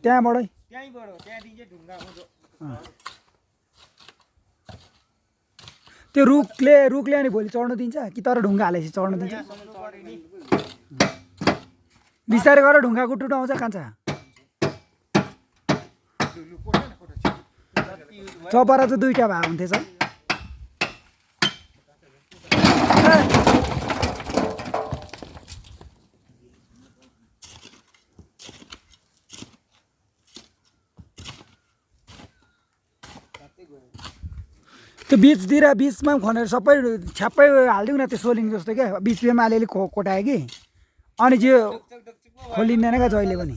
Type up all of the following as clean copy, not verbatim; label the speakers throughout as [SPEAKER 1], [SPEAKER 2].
[SPEAKER 1] त्यहाँबाटै त्यो रुखले अनि भोलि चढ्नु दिन्छ कि तर ढुङ्गा हालेपछि चढ्नु दिन्छ बिस्तारै गरेर ढुङ्गा कुटुट आउँछ कान्छा चपरा चाहिँ दुईटा भए हुन्थेछ त्यो बिचतिर बिचमा खनेर सबै छ्याप्पै हालिदिउँ न त्यो सोलिङ जस्तो क्या बिच बिचमा अलिअलि कोटायो कि अनि त्यो खोलिँदैन क्या जहिले पनि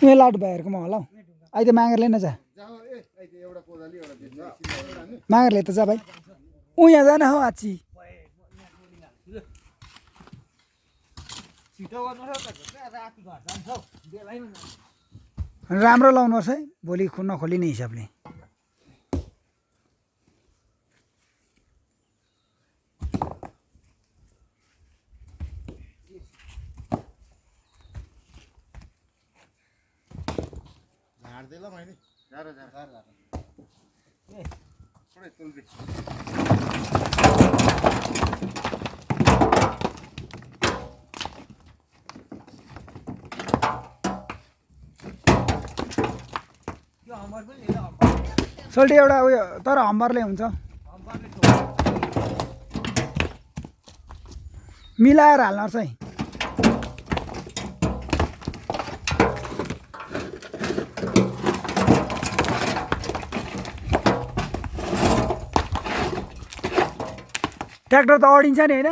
[SPEAKER 1] उयो लाट भाइहरूकोमा होला हौ अहिले मागेर लिन जा मागेर ले त जा भाइ ऊ यहाँ जान हौ आची राम्रो लाउनुहोस् है भोलि नखोलिने हिसाबले सोल्टी एउटा उयो तर हम्बरले हुन्छ मिलाएर हाल्नुपर्छ है ट्र्याक्टर त अडिन्छ नि होइन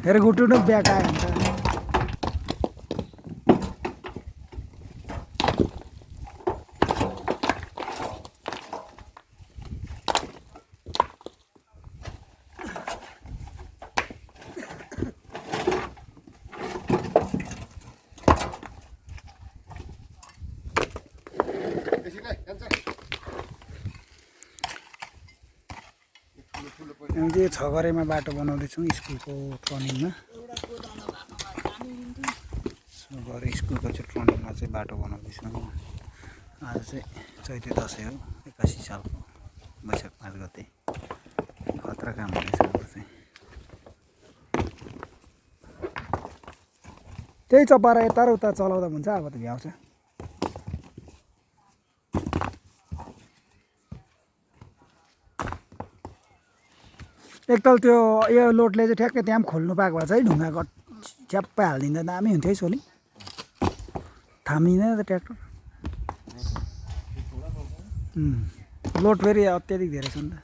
[SPEAKER 1] फेरि गुटुनु ब्याक आयो हुन्छ हामी चाहिँ 6 गरेमा बाटो बनाउँदैछौँ स्कुलको टर्निङमा 6 गरे स्कुलको चाहिँ टर्निङमा चाहिँ बाटो बनाउँदैछौँ आज चाहिँ चैते दसैँ हो 81 सालको वैशाख 5 गते खतरा काम हुँदैछ अब चाहिँ त्यही चपारा यता र उता चलाउँदा हुन्छ अब त भ्याउँछ एकताल त्यो यो लोडले चाहिँ ठ्याक्कै त्यहाँ पनि खोल्नु पाएको भए चाहिँ ढुङ्गा च्याप्पै हालिदिँदा दामी हुन्थ्यो है सोली थामिँदैन त ट्र्याक्टर लोड फेरि अत्याधिक धेरै छ नि त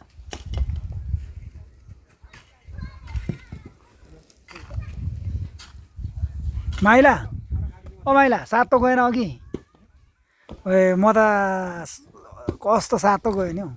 [SPEAKER 1] माइला ओ माइला सात त गएन अघि ए म त कस्तो सात त गयो नि हौ